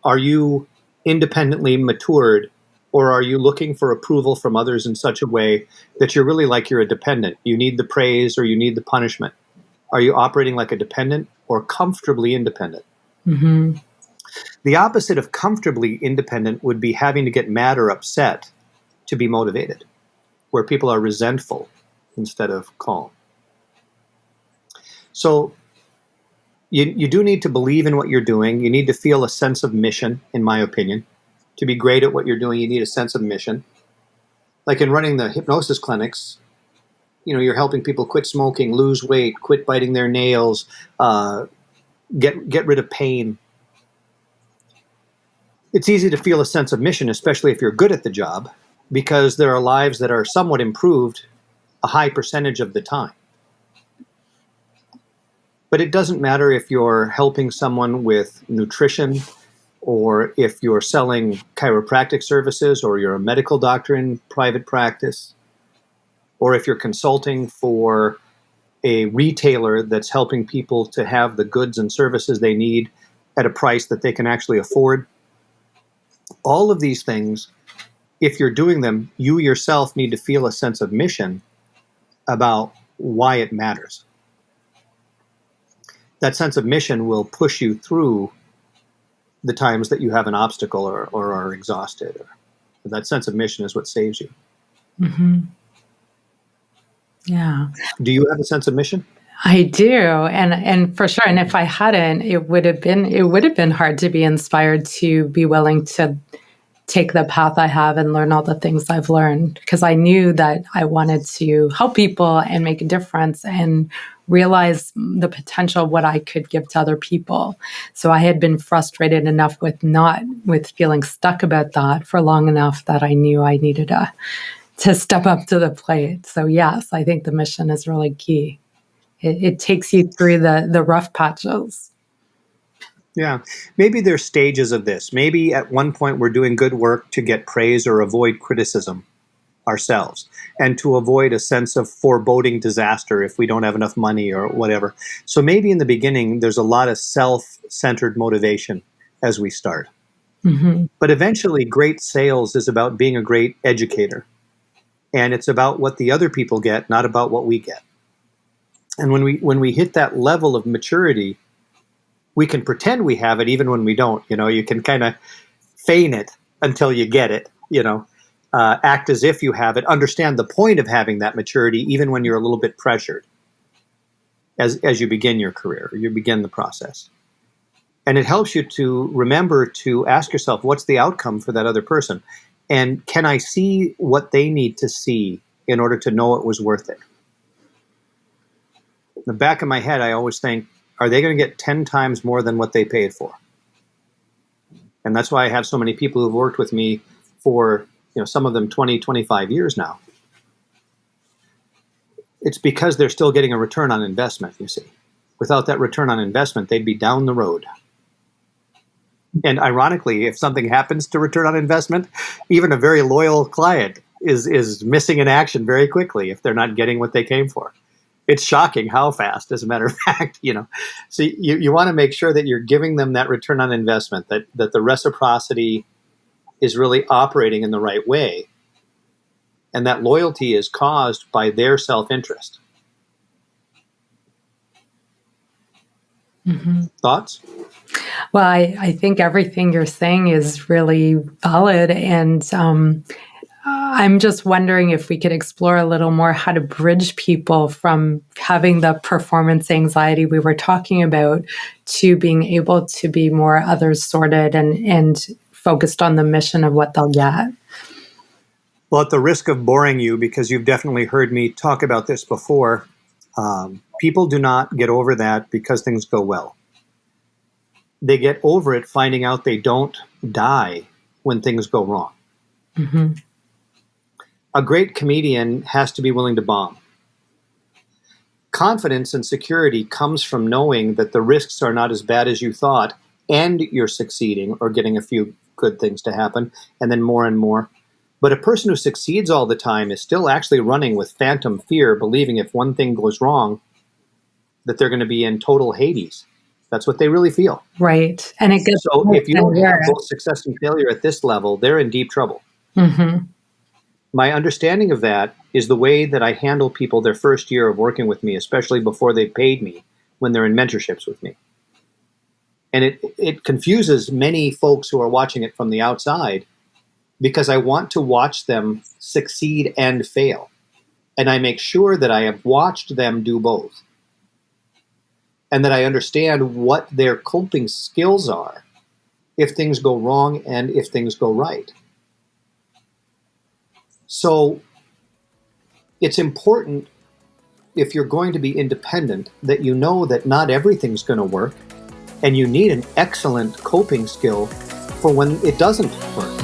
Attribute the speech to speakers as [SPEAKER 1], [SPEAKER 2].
[SPEAKER 1] Are you independently matured, or are you looking for approval from others in such a way that you're really like you're a dependent? You need the praise or you need the punishment. Are you operating like a dependent or comfortably independent?
[SPEAKER 2] Mm-hmm.
[SPEAKER 1] The opposite of comfortably independent would be having to get mad or upset to be motivated, where people are resentful instead of calm. So you do need to believe in what you're doing. You need to feel a sense of mission, in my opinion. To be great at what you're doing, you need a sense of mission. Like in running the hypnosis clinics, you're helping people quit smoking, lose weight, quit biting their nails, get rid of pain. It's easy to feel a sense of mission, especially if you're good at the job, because there are lives that are somewhat improved a high percentage of the time. But it doesn't matter if you're helping someone with nutrition, or if you're selling chiropractic services, or you're a medical doctor in private practice, or if you're consulting for a retailer that's helping people to have the goods and services they need at a price that they can actually afford. All of these things, if you're doing them, you yourself need to feel a sense of mission about why it matters. That sense of mission will push you through the times that you have an obstacle or are exhausted. That sense of mission is what saves you.
[SPEAKER 2] Mm-hmm. Yeah.
[SPEAKER 1] Do you have a sense of mission?
[SPEAKER 2] I do, and for sure. And if I hadn't, it would have been hard to be inspired to be willing to take the path I have and learn all the things I've learned, because I knew that I wanted to help people and make a difference and realize the potential of what I could give to other people. So I had been frustrated enough with feeling stuck about that for long enough that I knew I needed to step up to the plate. So yes, I think the mission is really key. It takes you through the rough patches.
[SPEAKER 1] Yeah. Maybe there's stages of this. Maybe at one point we're doing good work to get praise or avoid criticism ourselves, and to avoid a sense of foreboding disaster if we don't have enough money or whatever. So maybe in the beginning there's a lot of self-centered motivation as we start.
[SPEAKER 2] Mm-hmm.
[SPEAKER 1] But eventually great sales is about being a great educator. And it's about what the other people get, not about what we get. And when we hit that level of maturity, we can pretend we have it even when we don't. You can kind of feign it until you get it, act as if you have it, understand the point of having that maturity even when you're a little bit pressured as you begin your career, or you begin the process. And it helps you to remember to ask yourself, what's the outcome for that other person? And can I see what they need to see in order to know it was worth it? In the back of my head, I always think, are they going to get 10 times more than what they paid for? And that's why I have so many people who've worked with me for, some of them 20, 25 years now. It's because they're still getting a return on investment, you see. Without that return on investment, they'd be down the road. And ironically, if something happens to return on investment, even a very loyal client is missing in action very quickly if they're not getting what they came for. It's shocking how fast, as a matter of fact, So you want to make sure that you're giving them that return on investment, that the reciprocity is really operating in the right way. And that loyalty is caused by their self-interest.
[SPEAKER 2] Mm-hmm.
[SPEAKER 1] Thoughts?
[SPEAKER 2] Well, I think everything you're saying is really valid. And I'm just wondering if we could explore a little more how to bridge people from having the performance anxiety we were talking about to being able to be more others sorted and focused on the mission of what they'll get.
[SPEAKER 1] Well, at the risk of boring you, because you've definitely heard me talk about this before, people do not get over that because things go well. They get over it finding out they don't die when things go wrong.
[SPEAKER 2] Mm-hmm.
[SPEAKER 1] A great comedian has to be willing to bomb. Confidence and security comes from knowing that the risks are not as bad as you thought, and you're succeeding or getting a few good things to happen, and then more and more. But a person who succeeds all the time is still actually running with phantom fear, believing if one thing goes wrong, that they're going to be in total Hades. That's what they really feel.
[SPEAKER 2] Right. And it gets
[SPEAKER 1] So
[SPEAKER 2] worse
[SPEAKER 1] if you
[SPEAKER 2] and
[SPEAKER 1] don't have
[SPEAKER 2] worse.
[SPEAKER 1] both success and failure at this level, they're in deep trouble.
[SPEAKER 2] Mm-hmm.
[SPEAKER 1] My understanding of that is the way that I handle people their first year of working with me, especially before they paid me, when they're in mentorships with me. And it confuses many folks who are watching it from the outside, because I want to watch them succeed and fail. And I make sure that I have watched them do both, and that I understand what their coping skills are if things go wrong and if things go right. So it's important, if you're going to be independent, that you know that not everything's going to work, and you need an excellent coping skill for when it doesn't work.